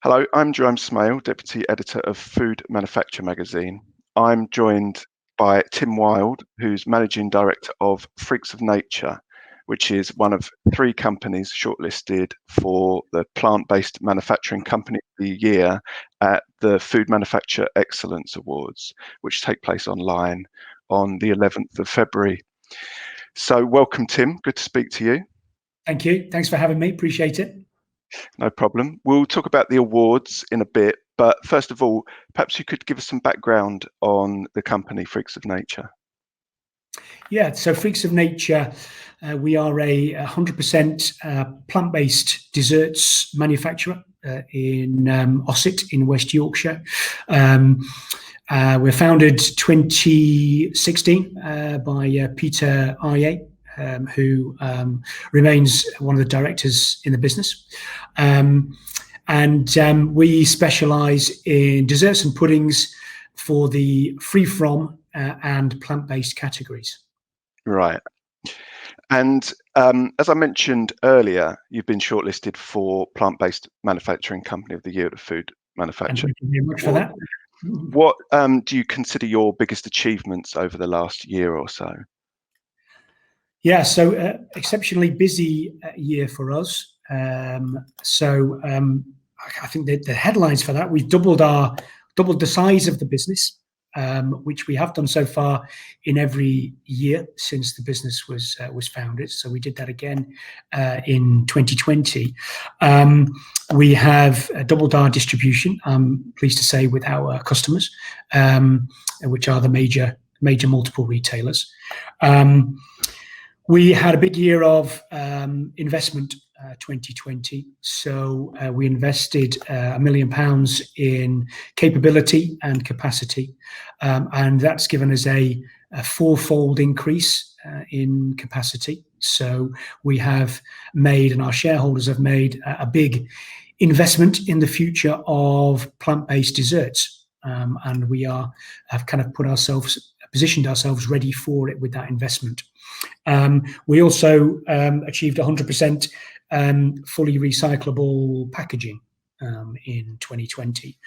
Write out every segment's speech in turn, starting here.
Hello, I'm Jerome Smail, Deputy Editor of Food Manufacture magazine. I'm joined by Tim Wild, who's Managing Director of Freaks of Nature, which is one of three companies shortlisted for the Plant-Based Manufacturing Company of the Year at the Food Manufacture Excellence Awards, which take place online on the 11th of February. So welcome, Tim. Good to speak to you. Thank you. Thanks for having me. Appreciate it. No problem. We'll talk about the awards in a bit, but first of all, perhaps you could give us some background on the company Freaks of Nature. Yeah, so Freaks of Nature, we are a 100% plant-based desserts manufacturer in Ossett in West Yorkshire. We're founded 2016 by Peter Aye, who remains one of the directors in the business. We specialise in desserts and puddings for the free-from and plant-based categories. Right. And as I mentioned earlier, you've been shortlisted for Plant-Based Manufacturing Company of the Year at the Food Manufacturer. Thank you very much for that. What do you consider your biggest achievements over the last year or so? Yeah, so exceptionally busy year for us. I think the headlines for that, we've doubled the size of the business, which we have done so far in every year since the business was founded. So we did that again in 2020. We have doubled our distribution, I'm pleased to say, with our customers, which are the major multiple retailers. We had a big year of investment, 2020. So we invested £1 million in capability and capacity, and that's given us a fourfold increase in capacity. So we have made, and our shareholders have made, a big investment in the future of plant-based desserts, and we have kind of positioned ourselves ready for it with that investment. We also achieved 100% fully recyclable packaging in 2020.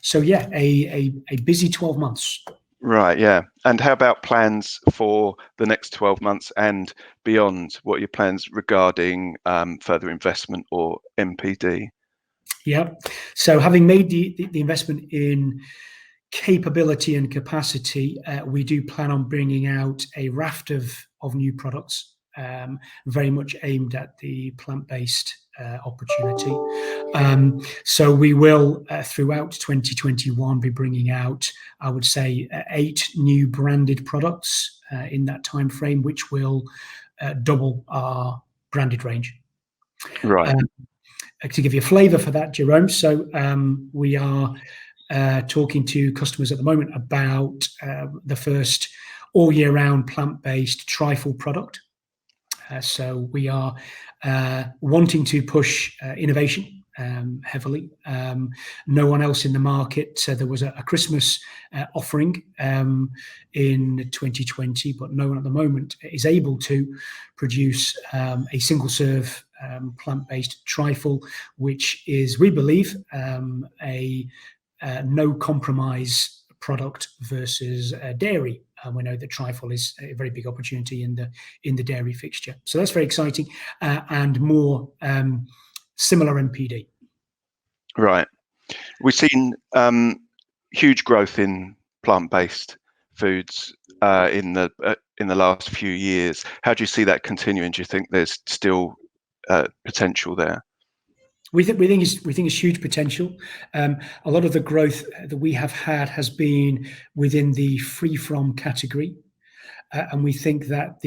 So yeah, a busy 12 months. Right, yeah. And how about plans for the next 12 months and beyond? What are your plans regarding further investment or MPD? Yeah, so having made the investment in capability and capacity, we do plan on bringing out a raft of new products, very much aimed at the plant-based opportunity. So we will, throughout 2021, be bringing out, I would say, 8 new branded products in that time frame, which will double our branded range. Right. To give you a flavour for that, Jerome, so we are talking to customers at the moment about the first all-year-round plant-based trifle product. So we are wanting to push innovation heavily. No one else in the market. There was a Christmas offering in 2020, but no one at the moment is able to produce a single-serve plant-based trifle, which is, we believe, a no compromise product versus dairy. We know that trifle is a very big opportunity in the dairy fixture. So that's very exciting, and more similar MPD. Right. We've seen huge growth in plant-based foods in the last few years. How do you see that continuing? Do you think there's still potential there? We think it's huge potential. A lot of the growth that we have had has been within the free-from category, and we think that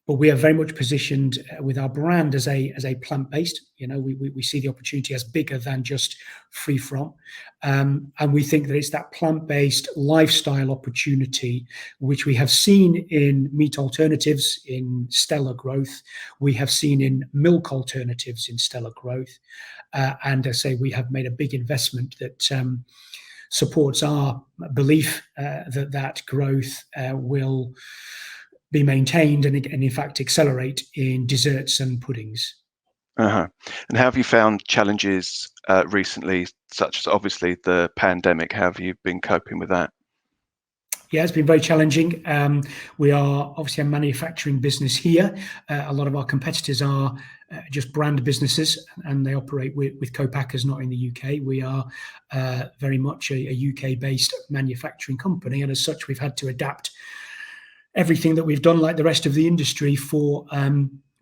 we are very much positioned with our brand as a plant-based. You know, we see the opportunity as bigger than just free-from, and we think that it's that plant-based lifestyle opportunity which we have seen in meat alternatives in stellar growth. We have seen in milk alternatives in stellar growth, and I say we have made a big investment that supports our belief that growth will be maintained and in fact accelerate in desserts and puddings. Uh-huh. And how have you found challenges recently, such as obviously the pandemic? How have you been coping with that? Yeah, it's been very challenging. We are obviously a manufacturing business here. A lot of our competitors are just brand businesses, and they operate with co-packers, not in the UK. We are very much a UK-based manufacturing company, and as such, we've had to adapt everything that we've done, like the rest of the industry, for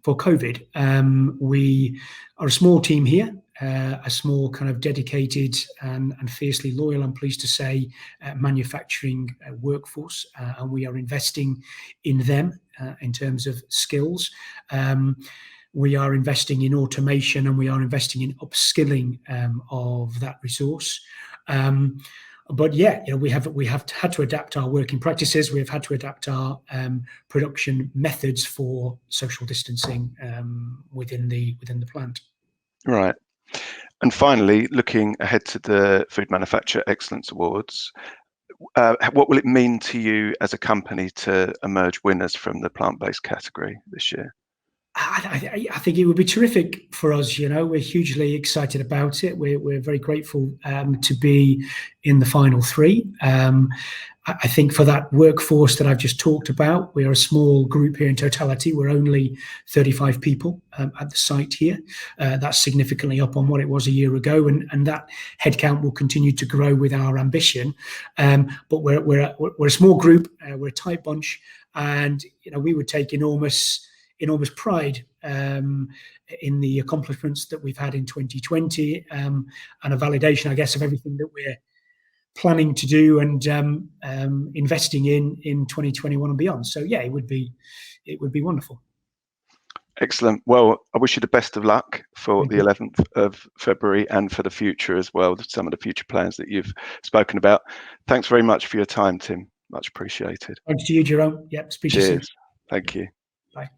COVID. We are a small team here, a small kind of dedicated and fiercely loyal, I'm pleased to say, manufacturing workforce, and we are investing in them in terms of skills. We are investing in automation, and we are investing in upskilling of that resource. But yeah, we have had to adapt our working practices. We have had to adapt our production methods for social distancing within the plant. Right. And finally, looking ahead to the Food Manufacturer Excellence Awards, what will it mean to you as a company to emerge winners from the plant-based category this year? I think it would be terrific for us. We're hugely excited about it. We're very grateful to be in the final three. I think for that workforce that I've just talked about, we are a small group here in totality. We're only 35 people at the site here. That's significantly up on what it was a year ago, and that headcount will continue to grow with our ambition. But we're a small group. We're a tight bunch, and we would take enormous pride in the accomplishments that we've had in 2020, and a validation, I guess, of everything that we're planning to do and investing in 2021 and beyond. So yeah, it would be wonderful. Excellent. Well, I wish you the best of luck for the 11th of February and for the future as well, some of the future plans that you've spoken about. Thanks very much for your time, Tim. Much appreciated. Thanks to you, Jerome. Yep, speak to you soon. Cheers. Thank you. Bye.